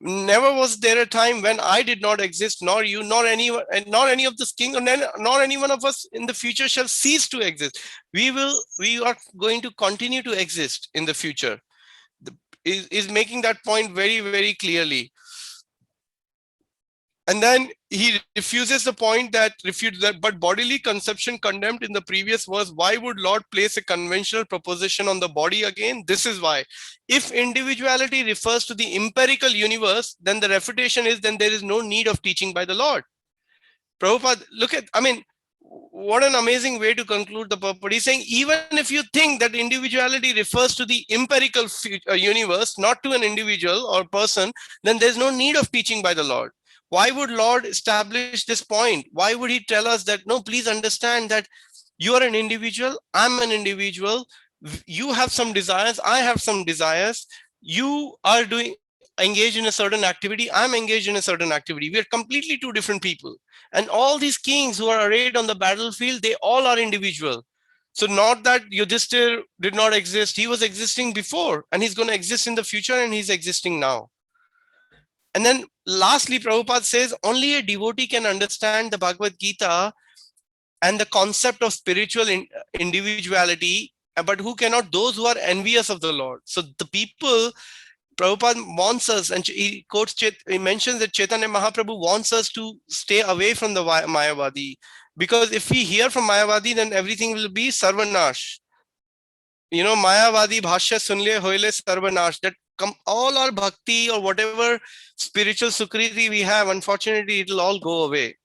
Never was there a time when I did not exist, nor you, nor anyone, and nor any of this king, nor any one of us in the future shall cease to exist. We are going to continue to exist in the future. Is making that point very, very clearly. And then he refuses the point that but bodily conception condemned in the previous verse. Why would Lord place a conventional proposition on the body again? This is why. If individuality refers to the empirical universe, then the refutation is, then there is no need of teaching by the Lord. Prabhupada, what an amazing way to conclude the purport. He's saying, even if you think that individuality refers to the empirical universe, not to an individual or person, then there's no need of teaching by the Lord. Why would Lord establish this point? Why would he tell us that, no, please understand that you are an individual, I'm an individual, you have some desires, I have some desires, you are engaged in a certain activity, I'm engaged in a certain activity. We are completely 2 different people. And all these kings who are arrayed on the battlefield, they all are individual. So not that Yudhishthir did not exist, he was existing before, and he's going to exist in the future, and he's existing now. And then lastly, Prabhupada says, only a devotee can understand the Bhagavad Gita and the concept of spiritual individuality, but who cannot? Those who are envious of the Lord. So the people, Prabhupada wants us, and he mentions that Chaitanya Mahaprabhu wants us to stay away from the Mayavadi. Because if we hear from Mayavadi, then everything will be Sarvanash. Mayavadi bhashya sunle hoile Sarvanash. That all our bhakti or whatever spiritual sukriti we have, unfortunately, it will all go away.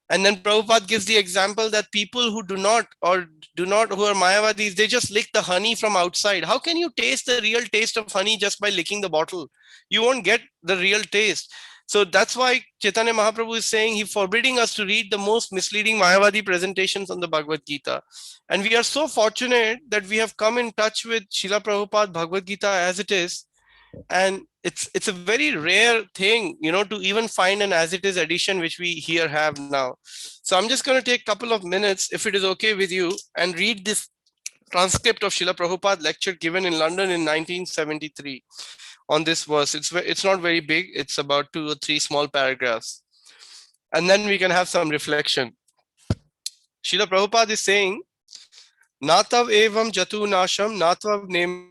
And then Prabhupada gives the example that people who who are Mayavadis, they just lick the honey from outside. How can you taste the real taste of honey just by licking the bottle? You won't get the real taste. So that's why Chaitanya Mahaprabhu is saying, he's forbidding us to read the most misleading Mayavadi presentations on the Bhagavad Gita. And we are so fortunate that we have come in touch with Srila Prabhupada Bhagavad Gita as it is. And it's a very rare thing, to even find an as it is edition, which we here have now. So I'm just going to take a couple of minutes, if it is okay with you, and read this transcript of Srila Prabhupada lecture given in London in 1973 on this verse. It's not very big. It's about 2 or 3 small paragraphs. And then we can have some reflection. Srila Prabhupada is saying, Natav evam jatu nasham natvav neme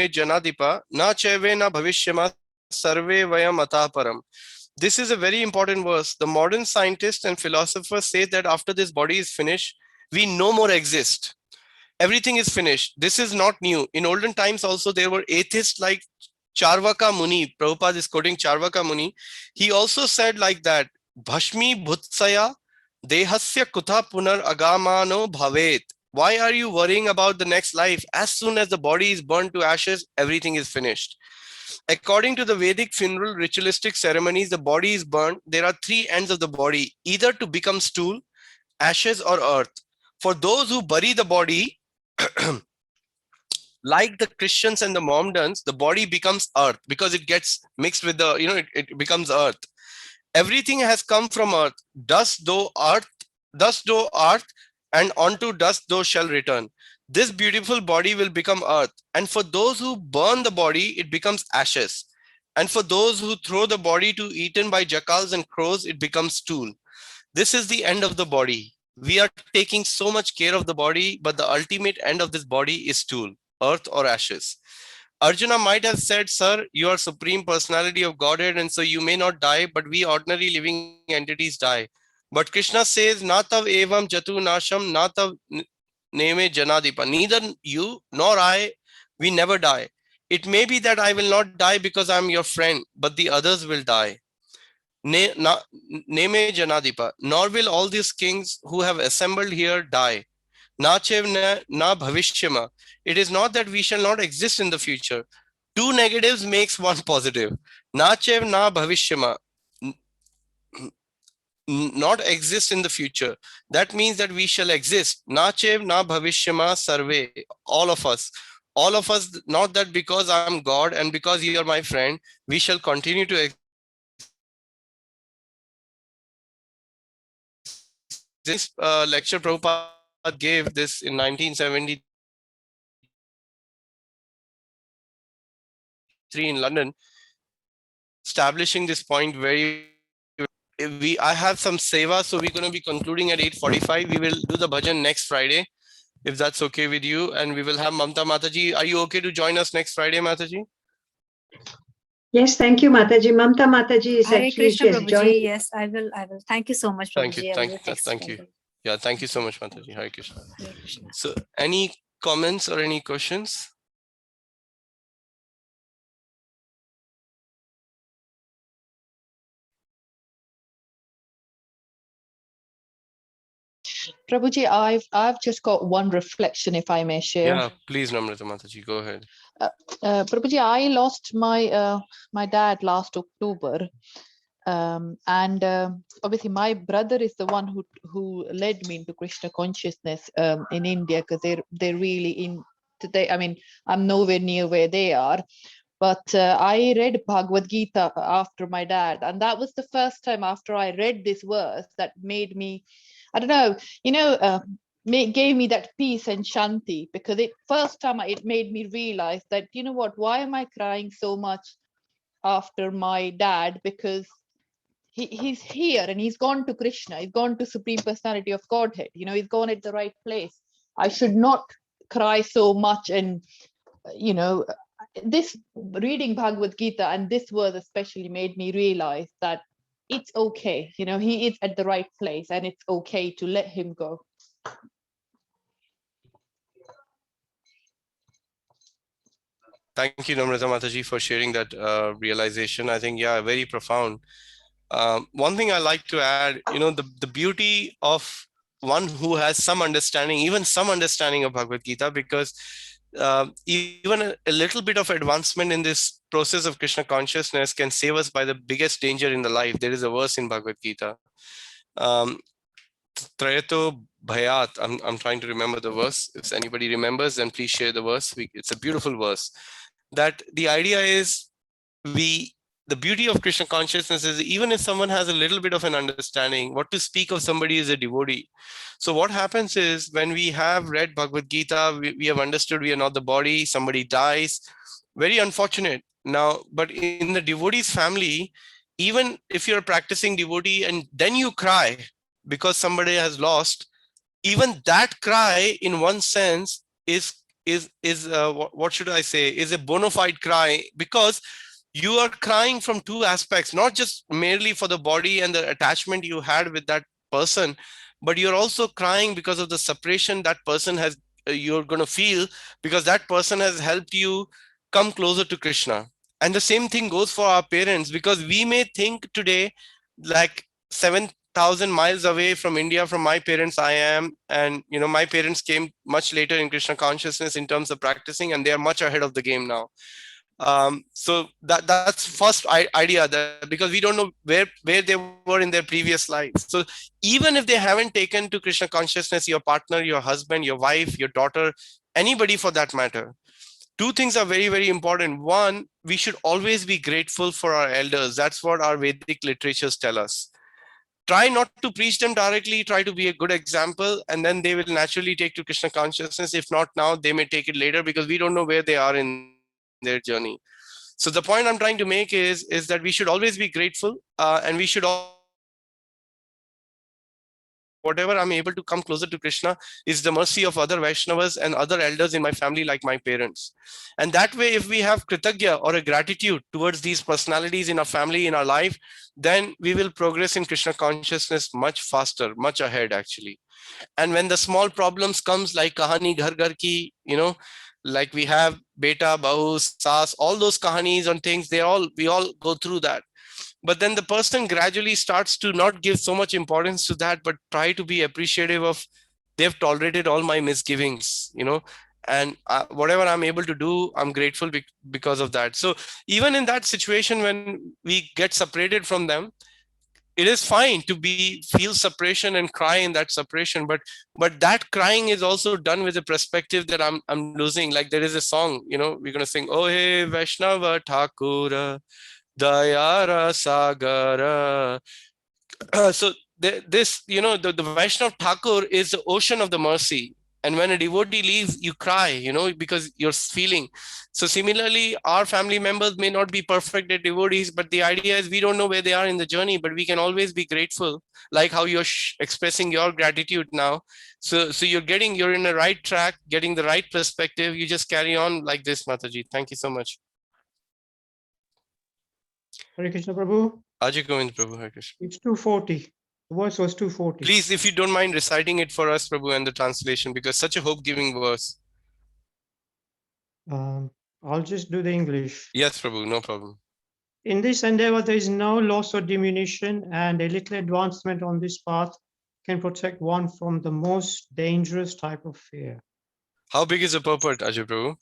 janadipa na cheve na bhavishyama sarve vayam ataparam. This is a very important verse. The modern scientists and philosophers say that after this body is finished, we no more exist. Everything is finished. This is not new. In olden times also, there were atheists like Charvaka Muni. Prabhupada is quoting Charvaka Muni. He also said like that, Bhashmi bhutsaya dehasya kutha punar agamano bhavet. Why are you worrying about the next life? As soon as the body is burned to ashes, everything is finished. According to the Vedic funeral ritualistic ceremonies, the body is burned. There are 3 ends of the body, either to become stool, ashes, or earth. For those who bury the body, like the Christians and the Mohammedans, the body becomes earth because it gets mixed with the, it becomes earth. Everything has come from earth. Dust though earth, and onto dust thou shall return. This beautiful body will become earth. And for those who burn the body, it becomes ashes. And for those who throw the body to eaten by jackals and crows, it becomes stool. This is the end of the body. We are taking so much care of the body, but the ultimate end of this body is stool, earth or ashes. Arjuna might have said, "Sir, you are supreme personality of Godhead, and so you may not die, but we ordinary living entities die." But Krishna says, "Natav evam jatu nasham, natav neme janadipa." Neither you nor I, we never die. It may be that I will not die because I am your friend, but the others will die. Neme janadipa. Nor will all these kings who have assembled here die. Nachev na bhavishyama. It is not that we shall not exist in the future. Two negatives makes one positive. Nachev na bhavishyama. Not exist in the future. That means that we shall exist. Nachev na bhavishyama sarve. All of us, not that because I'm God and because you are my friend, we shall continue to exist. This lecture Prabhupada gave this in 1973 in London, establishing this point very. I have some seva, so we're going to be concluding at 8:45. We will do the bhajan next Friday, if that's okay with you, and we will have Mamta Mataji. Are you okay to join us next Friday, Mataji? Yes, thank you, Mataji. Mamta Mataji is Hare actually, Krishna, she has joined. Prabhuji. Yes, I will. Thank you so much, Thank you. Prabhuji. Thank you. Yeah, thank you so much, Mataji. Hare Krishna. Hare Krishna. So, any comments or any questions? Prabhuji, I've just got one reflection, if I may share. Yeah, please, Namrata Mataji, go ahead. Prabhuji, I lost my my dad last October, and obviously my brother is the one who led me into Krishna consciousness in India, because they're really in today. I mean, I'm nowhere near where they are. But I read Bhagavad Gita after my dad, and that was the first time after I read this verse that made me, I don't know, gave me that peace and shanti, because first time it made me realize that, you know what, why am I crying so much after my dad? Because he's here and he's gone to Krishna, he's gone to Supreme Personality of Godhead, he's gone at the right place. I should not cry so much. And, this reading Bhagavad Gita and this verse especially made me realize that it's okay, he is at the right place and it's okay to let him go. Thank you, Namrata Mataji, for sharing that realization. I think, yeah, very profound. One thing I like to add, the beauty of one who has some understanding, even some understanding of Bhagavad Gita, because even a little bit of advancement in this process of Krishna consciousness can save us by the biggest danger in the life. There is a verse in Bhagavad Gita. Trayato Bhayat. I'm trying to remember the verse. If anybody remembers, then please share the verse. It's a beautiful verse. That the idea is, the beauty of Krishna consciousness is, even if someone has a little bit of an understanding, what to speak of somebody is a devotee. So what happens is, when we have read Bhagavad Gita, we have understood we are not the body, somebody dies. Very unfortunate. Now, but in the devotee's family, even if you're a practicing devotee and then you cry because somebody has lost, even that cry in one sense is what should I say, is a bona fide cry, because you are crying from two aspects, not just merely for the body and the attachment you had with that person, but you're also crying because of the separation that person has, you're going to feel, because that person has helped you come closer to Krishna. And the same thing goes for our parents, because we may think today, like 7,000 miles away from India, from my parents I am, and my parents came much later in Krishna consciousness in terms of practicing, and they are much ahead of the game now. So that's first idea, that because we don't know where they were in their previous lives. So even if they haven't taken to Krishna consciousness, your partner, your husband, your wife, your daughter, anybody for that matter, two things are very, very important. One, we should always be grateful for our elders. That's what our Vedic literatures tell us. Try not to preach them directly, try to be a good example, and then they will naturally take to Krishna consciousness. If not now, they may take it later, because we don't know where they are in their journey. So the point I'm trying to make is that we should always be grateful, and we should always whatever I'm able to come closer to Krishna is the mercy of other Vaishnavas and other elders in my family, like my parents. And that way, if we have kritagya or a gratitude towards these personalities in our family, in our life, then we will progress in Krishna consciousness much faster, much ahead actually. And when the small problems comes, like kahani ghar ghar ki, like we have beta, bahu, saas, all those kahanis and things, we all go through that. But then the person gradually starts to not give so much importance to that, but try to be appreciative of, they've tolerated all my misgivings, and whatever I'm able to do, I'm grateful because of that. So even in that situation, when we get separated from them, it is fine to feel separation and cry in that separation, but that crying is also done with a perspective that I'm losing. Like there is a song, we're going to sing, oh hey Vaishnava Thakura Dayara Sagara. So the Vaishnav Thakur is the ocean of the mercy. And when a devotee leaves, you cry, because you're feeling. So similarly, our family members may not be perfect devotees, but the idea is we don't know where they are in the journey, but we can always be grateful, like how you're expressing your gratitude now. So you're in the right track, getting the right perspective. You just carry on like this, Mataji. Thank you so much. Hare Krishna, Prabhu. Ajay Govind, Prabhu. Hare Krishna. It's 240. The verse was 240. Please, if you don't mind reciting it for us, Prabhu, and the translation, because such a hope-giving verse. I'll just do the English. Yes, Prabhu, no problem. In this endeavor, there is no loss or diminution, and a little advancement on this path can protect one from the most dangerous type of fear. How big is the purport, Ajay Prabhu?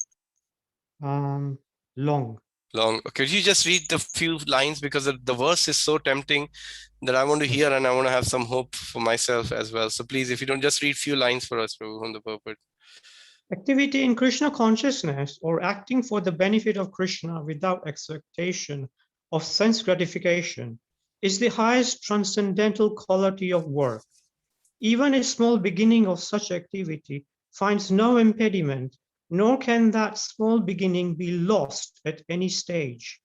Long. Long. Could you just read the few lines, because the verse is so tempting that I want to hear, and I want to have some hope for myself as well. So please, if you don't, just read few lines for us, Prabhu, on the purport. Activity in Krishna consciousness, or acting for the benefit of Krishna without expectation of sense gratification, is the highest transcendental quality of work. Even a small beginning of such activity finds no impediment, nor can that small beginning be lost at any stage.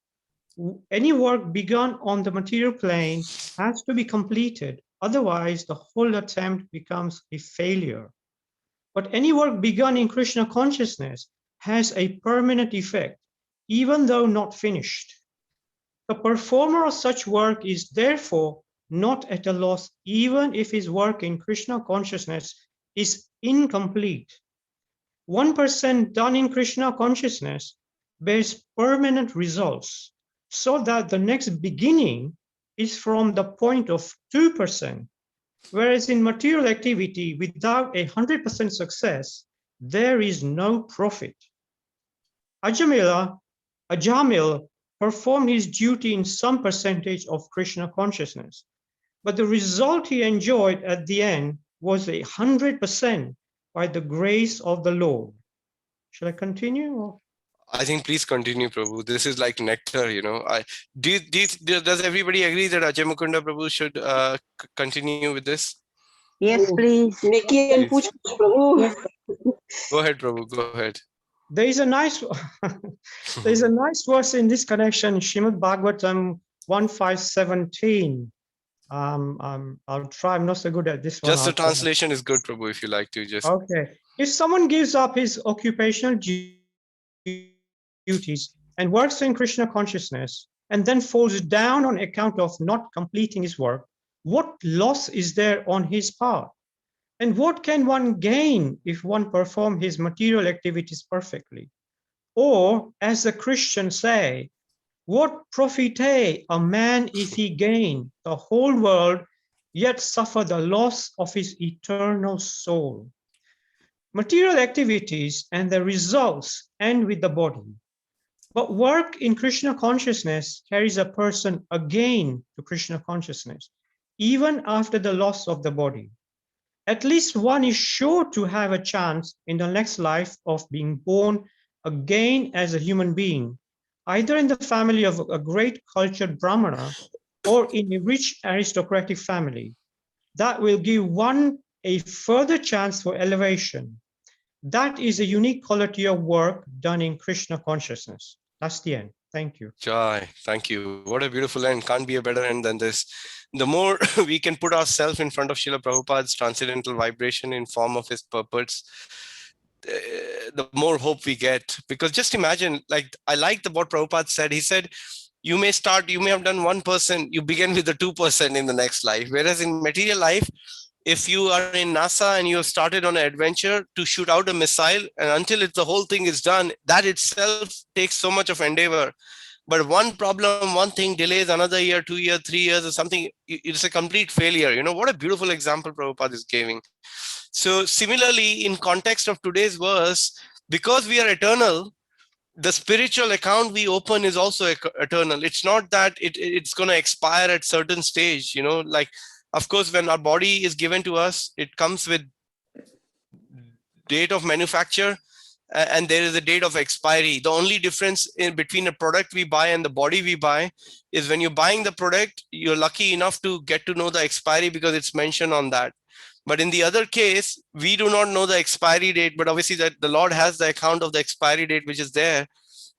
Any work begun on the material plane has to be completed, otherwise the whole attempt becomes a failure. But any work begun in Krishna consciousness has a permanent effect, even though not finished. The performer of such work is therefore not at a loss, even if his work in Krishna consciousness is incomplete. 1% done in Krishna consciousness bears permanent results, so that the next beginning is from the point of 2%. Whereas in material activity, without 100% success, there is no profit. Ajamil performed his duty in some percentage of Krishna consciousness, but the result he enjoyed at the end was 100% by the grace of the Lord. Shall I continue? I think please continue, Prabhu. This is like nectar, Does everybody agree that Ajay Mukunda Prabhu should continue with this? Yes, please. Please. Prabhu. Yes. Go ahead, Prabhu. Go ahead. There is a nice verse in this connection, Srimad Bhagavatam 1.5.17. I'll try. I'm not so good at this one. Just the translation is good, Prabhu, if you like to just. Okay. If someone gives up his occupational duties and works in Krishna consciousness and then falls down on account of not completing his work, what loss is there on his part? And what can one gain if one performs his material activities perfectly? Or, as the Christians say, what profiteth a man if he gain the whole world, yet suffer the loss of his eternal soul? Material activities and their results end with the body. But work in Krishna consciousness carries a person again to Krishna consciousness, even after the loss of the body. At least one is sure to have a chance in the next life of being born again as a human being, either in the family of a great cultured Brahmana or in a rich aristocratic family. That will give one a further chance for elevation. That is a unique quality of work done in Krishna consciousness. That's the end. Thank you. Jai, thank you. What a beautiful end. Can't be a better end than this. The more we can put ourselves in front of Srila Prabhupada's transcendental vibration in form of his purports, the more hope we get. Because just imagine, like, I like what Prabhupada said. He said, you may have done 1%, you begin with the 2% in the next life. Whereas in material life, if you are in NASA and you have started on an adventure to shoot out a missile, and until the whole thing is done, that itself takes so much of endeavor. But one problem, one thing delays another year, 2 years, 3 years or something, it's a complete failure. You know, what a beautiful example Prabhupada is giving. So similarly, in context of today's verse, because we are eternal, the spiritual account we open is also eternal. It's not that it's going to expire at certain stage, you know, like, of course, when our body is given to us, it comes with date of manufacture and there is a date of expiry. The only difference in between a product we buy and the body we buy is when you're buying the product, you're lucky enough to get to know the expiry because it's mentioned on that. But in the other case, we do not know the expiry date, but obviously that the Lord has the account of the expiry date, which is there.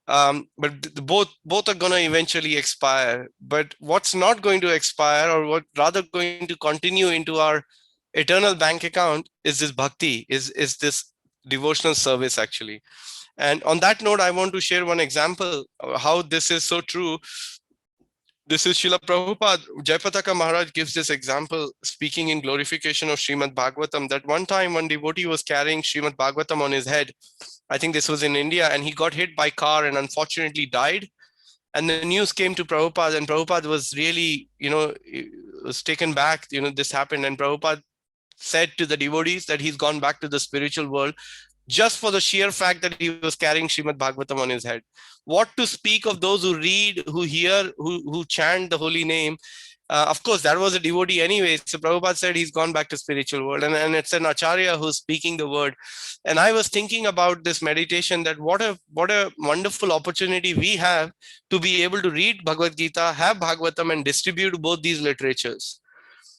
But both are going to eventually expire. But what's not going to expire, or what rather going to continue into our eternal bank account, is this bhakti, is this devotional service actually. And on that note, I want to share one example of how this is so true. This is Srila Prabhupada. Jayapataka Maharaj gives this example, speaking in glorification of Srimad Bhagavatam, that one time one devotee was carrying Srimad Bhagavatam on his head. I think this was in India, and he got hit by car and unfortunately died. And the news came to Prabhupada, and Prabhupada was really, was taken back, this happened. And Prabhupada said to the devotees that he's gone back to the spiritual world just for the sheer fact that he was carrying Srimad Bhagavatam on his head. What to speak of those who read, who hear, who chant the holy name? Of course, that was a devotee anyway. So Prabhupada said he's gone back to spiritual world. And it's an acharya who's speaking the word. And I was thinking about this meditation, that what a wonderful opportunity we have to be able to read Bhagavad Gita, have Bhagavatam, and distribute both these literatures.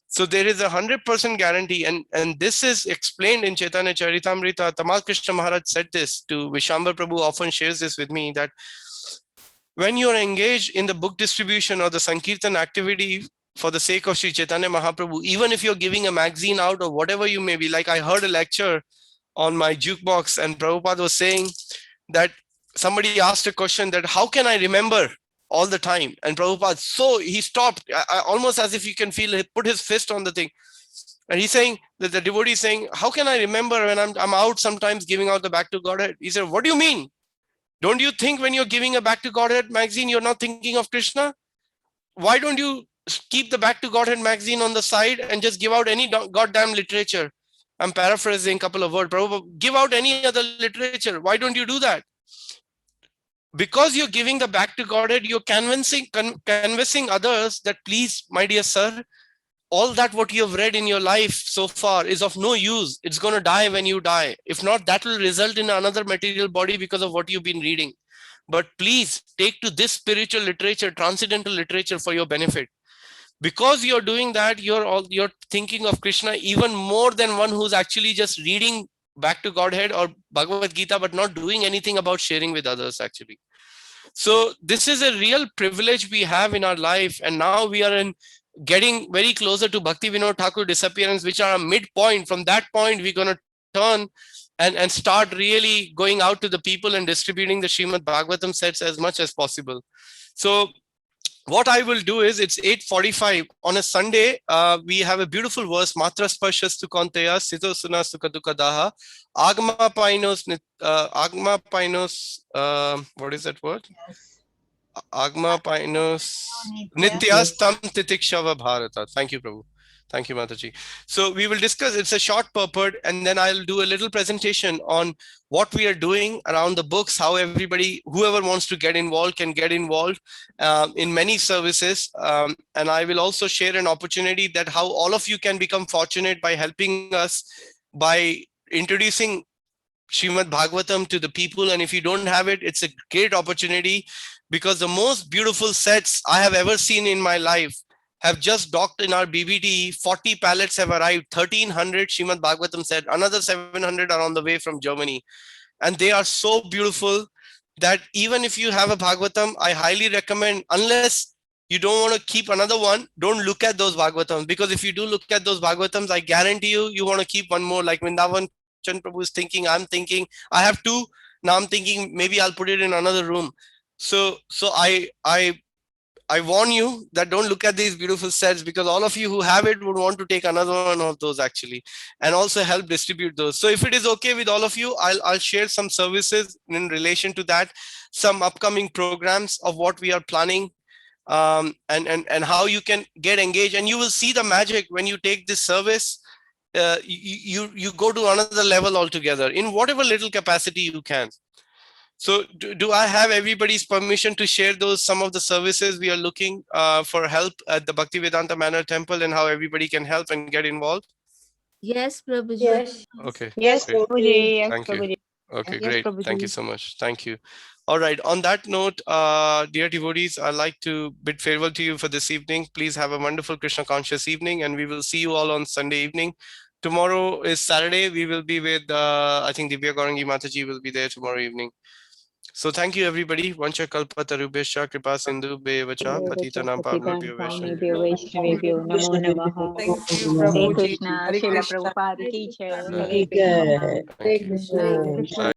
So there is 100% guarantee, and this is explained in Chaitanya Charitamrita. Tamal Krishna Maharaj said this to Vishwambar Prabhu, often shares this with me, that when you are engaged in the book distribution or the Sankirtan activity for the sake of Sri Chaitanya Mahaprabhu, even if you're giving a magazine out or whatever you may be, like I heard a lecture on my jukebox and Prabhupada was saying that somebody asked a question that how can I remember all the time? And Prabhupada, so he stopped, almost as if you can feel, he put his fist on the thing. And he's saying that the devotee is saying, how can I remember when I'm out sometimes giving out the Back to Godhead? He said, what do you mean? Don't you think when you're giving a Back to Godhead magazine, you're not thinking of Krishna? Why don't you keep the Back to Godhead magazine on the side and just give out any goddamn literature? I'm paraphrasing a couple of words. Prabhupada, give out any other literature. Why don't you do that? Because you're giving the Back to Godhead, you're convincing others that, please, my dear sir, all that what you have read in your life so far is of no use. It's going to die when you die. If not, that will result in another material body because of what you've been reading. But please take to this spiritual literature, transcendental literature, for your benefit. Because you're doing that, you're thinking of Krishna even more than one who's actually just reading Back to Godhead or Bhagavad Gita, but not doing anything about sharing with others actually. So this is a real privilege we have in our life. And now we are getting very closer to Bhakti Vinod Thakur disappearance, which are a midpoint. From that point, we're going to turn and start really going out to the people and distributing the Srimad Bhagavatam sets as much as possible. So what I will do is, it's 8:45 on a Sunday. We have a beautiful verse, Matra Sparshas Konteya Sito Suna Sukadukadaha Agma Painos what is that word? Agma Painos Nityas Tam Titikshava Bharata. Thank you, Prabhu. Thank you, Mataji. So we will discuss, it's a short purport, and then I'll do a little presentation on what we are doing around the books, how everybody, whoever wants to get involved can get involved in many services. And I will also share an opportunity that how all of you can become fortunate by helping us by introducing Srimad Bhagavatam to the people. And if you don't have it, it's a great opportunity, because the most beautiful sets I have ever seen in my life have just docked in our BBT. 40 pallets have arrived, 1300 Srimad Bhagavatam set, another 700 are on the way from Germany. And they are so beautiful that even if you have a Bhagavatam, I highly recommend, unless you don't want to keep another one, don't look at those Bhagavatams, because if you do look at those Bhagavatams, I guarantee you want to keep one more. Like Vrindavan Chan Prabhu is thinking, I'm thinking, I have two. Now I'm thinking maybe I'll put it in another room. So I warn you that don't look at these beautiful sets, because all of you who have it would want to take another one of those actually, and also help distribute those. So if it is okay with all of you, I'll share some services in relation to that, some upcoming programs of what we are planning, and how you can get engaged, and you will see the magic when you take this service. You go to another level altogether in whatever little capacity you can. So do I have everybody's permission to share those, some of the services we are looking for help at the Bhaktivedanta Manor Temple, and how everybody can help and get involved? Yes, Prabhuji. Yes. Okay. Yes, Great. Prabhuji. Yes, Thank you. Prabhuji. Okay, Yes, great. Thank you Prabhuji. so much. Thank you. All right. On that note, dear devotees, I'd like to bid farewell to you for this evening. Please have a wonderful Krishna conscious evening, and we will see you all on Sunday evening. Tomorrow is Saturday. We will be with, I think Divya Gaurangi Mataji will be there tomorrow evening. So thank you, everybody. Vancha kalpa tarubhesha kripa sindhu bevacha patita nampa Vaishnavebhyo Namo Namaha. Thank you, Hare Prabhuji. Krishna, Hare Srila Krishna. Prabhupada ki jai. Hare Hare Krishna. Thank you. Hare Krishna.